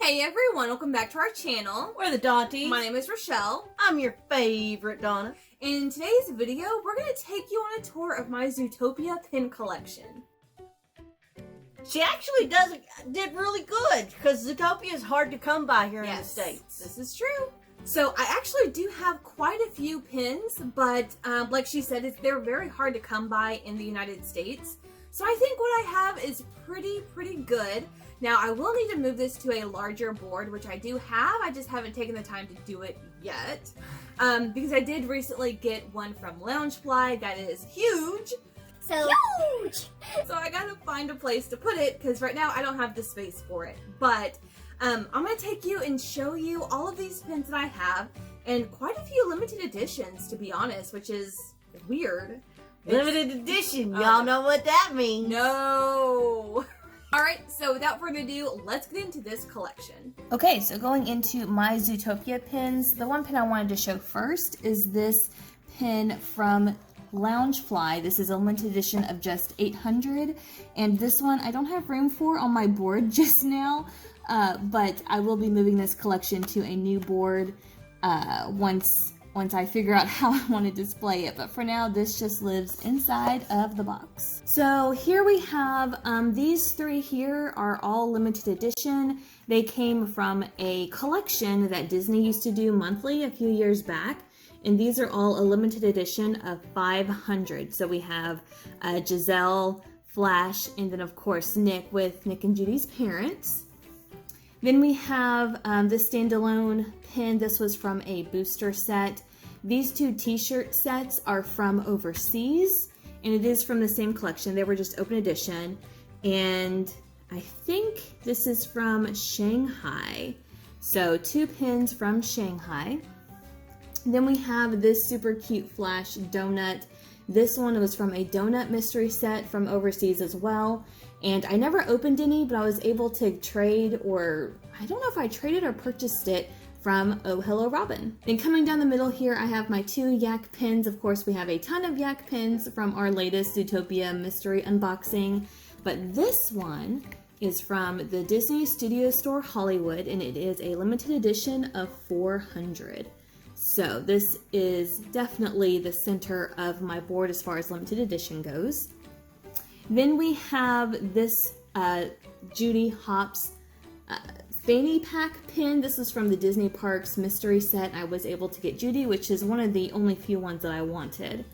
Hey everyone, welcome back to our channel. We're the Dawnties. My name is Richele. I'm your favorite Donna. In today's video, we're going to take you on a tour of my Zootopia Pin Collection. She actually did really good because Zootopia is hard to come by here in the States. This is true. So I actually do have quite a few pins, but like she said, they're very hard to come by in the United States. So I think what I have is pretty good. Now I will need to move this to a larger board, which I do have. I just haven't taken the time to do it yet. Because I did recently get one from Loungefly that is huge. So huge! So I gotta find a place to put it because right now I don't have the space for it. But I'm gonna take you and show you all of these pins that I have and quite a few limited editions, to be honest, which is weird. Limited edition, y'all know what that means. No! Alright, so without further ado, let's get into this collection. Okay, so going into my Zootopia pins, the one pin I wanted to show first is this pin from Loungefly. This is a limited edition of just 800, and this one I don't have room for on my board just now, but I will be moving this collection to a new board once I figure out how I want to display it. But for now, this just lives inside of the box. So here we have, these three here are all limited edition. They came from a collection that Disney used to do monthly a few years back. And these are all a limited edition of 500. So we have Giselle, Flash, and then of course Nick with Nick and Judy's parents. Then we have this standalone pin. This was from a booster set. These two t-shirt sets are from overseas, and it is from the same collection. They were just open edition, and I think this is from Shanghai. So 2 pins from Shanghai. Then we have this super cute Flash donut. This one was from a donut mystery set from overseas as well. And I never opened any, but I was able to trade, or I don't know if I traded or purchased it from Oh Hello Robin. Then coming down the middle here, I have my 2 Yak pins. Of course, we have a ton of Yak pins from our latest Zootopia mystery unboxing. But this one is from the Disney Studio Store Hollywood, and it is a limited edition of 400. So this is definitely the center of my board as far as limited edition goes. Then we have this Judy Hopps fanny pack pin. This is from the Disney Parks mystery set. I was able to get Judy, which is one of the only few ones that I wanted.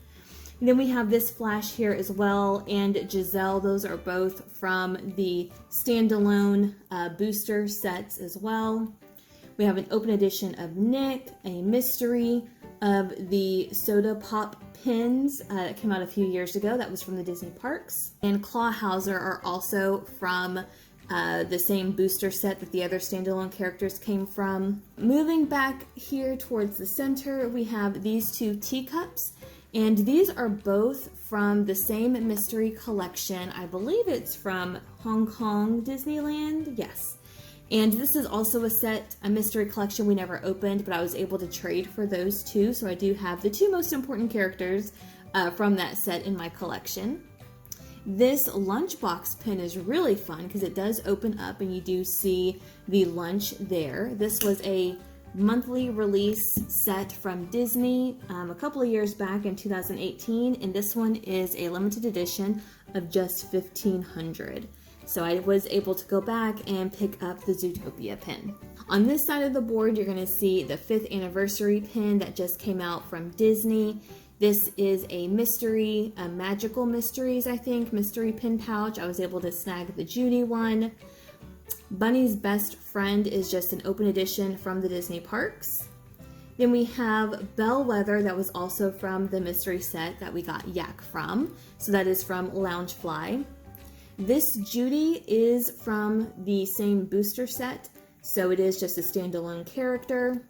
And then we have this Flash here as well, and Giselle. Those are both from the standalone booster sets as well. We have an open edition of Nick, a mystery of the Soda Pop pins that came out a few years ago. That was from the Disney Parks. And Clawhauser are also from the same booster set that the other standalone characters came from. Moving back here towards the center, we have these 2 teacups. And these are both from the same mystery collection. I believe it's from Hong Kong Disneyland. Yes. And this is also a mystery collection we never opened, but I was able to trade for those 2. So I do have the 2 most important characters from that set in my collection. This lunchbox pin is really fun because it does open up and you do see the lunch there. This was a monthly release set from Disney a couple of years back in 2018, and this one is a limited edition of just 1500. So I was able to go back and pick up the Zootopia pin. On this side of the board, you're going to see the 5th anniversary pin that just came out from Disney. This is a mystery, a Magical Mysteries, I think, mystery pin pouch. I was able to snag the Judy one. Bunny's Best Friend is just an open edition from the Disney Parks. Then we have Bellwether, that was also from the mystery set that we got Yak from. So that is from Loungefly. This Judy is from the same booster set, so it is just a standalone character.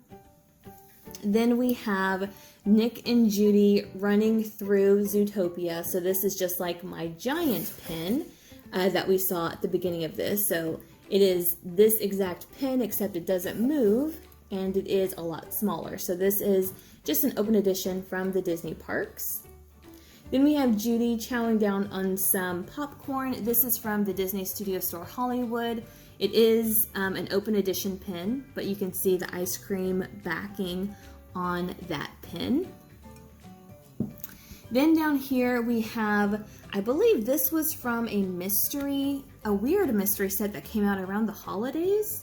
Then we have Nick and Judy running through Zootopia. So this is just like my giant pin that we saw at the beginning of this. So it is this exact pin, except it doesn't move, and it is a lot smaller. So this is just an open edition from the Disney Parks. Then we have Judy chowing down on some popcorn. This is from the Disney Studio Store Hollywood, It is an open edition pin, but you can see the ice cream backing on that pin. Then down here we have, I believe this was from a weird mystery set that came out around the holidays.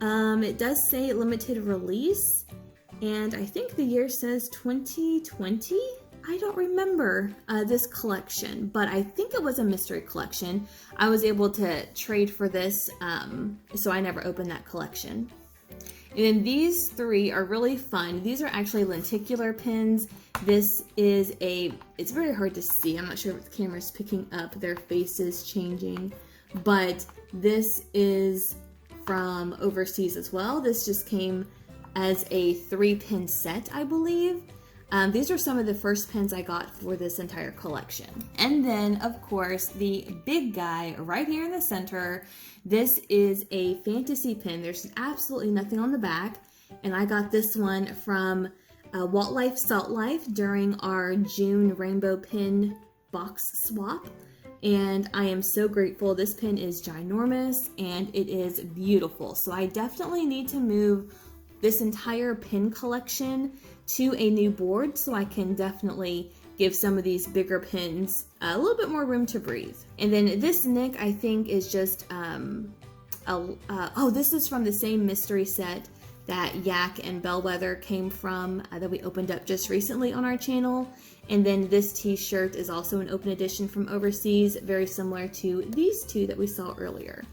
It does say limited release, and I think the year says 2020. I don't remember this collection, but I think it was a mystery collection. I was able to trade for this, so I never opened that collection. And then these three are really fun. These are actually lenticular pins. This is it's very hard to see. I'm not sure if the camera's picking up their faces changing, but this is from overseas as well. This just came as a 3-pin set, I believe. These are some of the first pins I got for this entire collection. And then, of course, the big guy right here in the center. This is a fantasy pin. There's absolutely nothing on the back. And I got this one from Walt Life Salt Life during our June rainbow pin box swap. And I am so grateful. This pin is ginormous and it is beautiful. So I definitely need to move this entire pin collection to a new board so I can definitely give some of these bigger pins a little bit more room to breathe. And then this Nick, I think, is just, this is from the same mystery set that Yak and Bellwether came from that we opened up just recently on our channel. And then this t-shirt is also an open edition from overseas, very similar to these two that we saw earlier.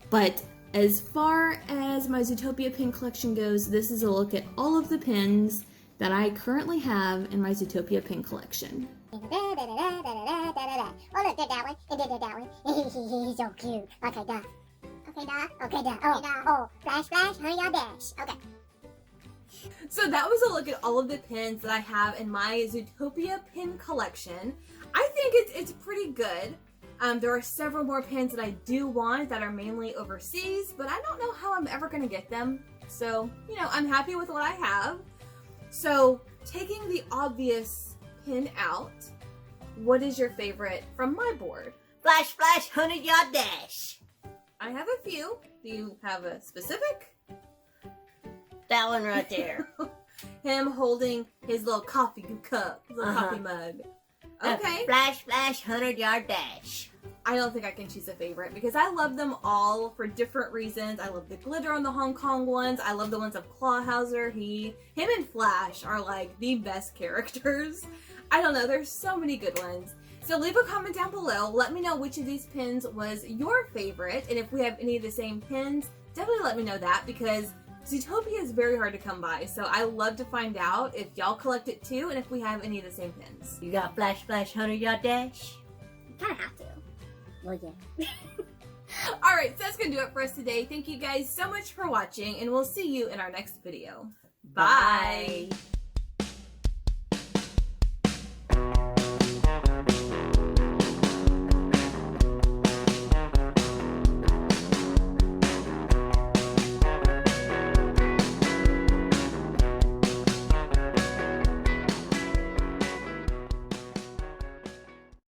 But as far as my Zootopia pin collection goes, this is a look at all of the pins that I currently have in my Zootopia pin collection. Oh, look, did that one, and did that one. He's so cute. Okay, duh. Okay, duh. Okay, duh. Oh, flash, flash, honey, I dash. Okay. So that was a look at all of the pins that I have in my Zootopia pin collection. I think it's pretty good. There are several more pins that I do want that are mainly overseas, but I don't know how I'm ever going to get them. So, you know, I'm happy with what I have. So, taking the obvious pin out, what is your favorite from my board? Flash, flash, 100-yard dash. I have a few. Do you have a specific? That one right there. Him holding his little coffee cup, his little coffee mug. Okay. Flash, flash, 100-yard dash. I don't think I can choose a favorite because I love them all for different reasons. I love the glitter on the Hong Kong ones. I love the ones of Clawhauser. Him and Flash are like the best characters. I don't know, there's so many good ones. So leave a comment down below. Let me know which of these pins was your favorite. And if we have any of the same pins, definitely let me know that because Zootopia is very hard to come by. So I love to find out if y'all collect it too and if we have any of the same pins. You got flash, flash, 100-yard dash? You kind of have to. Well, yeah. Alright, so that's going to do it for us today. Thank you guys so much for watching, and we'll see you in our next video. Bye.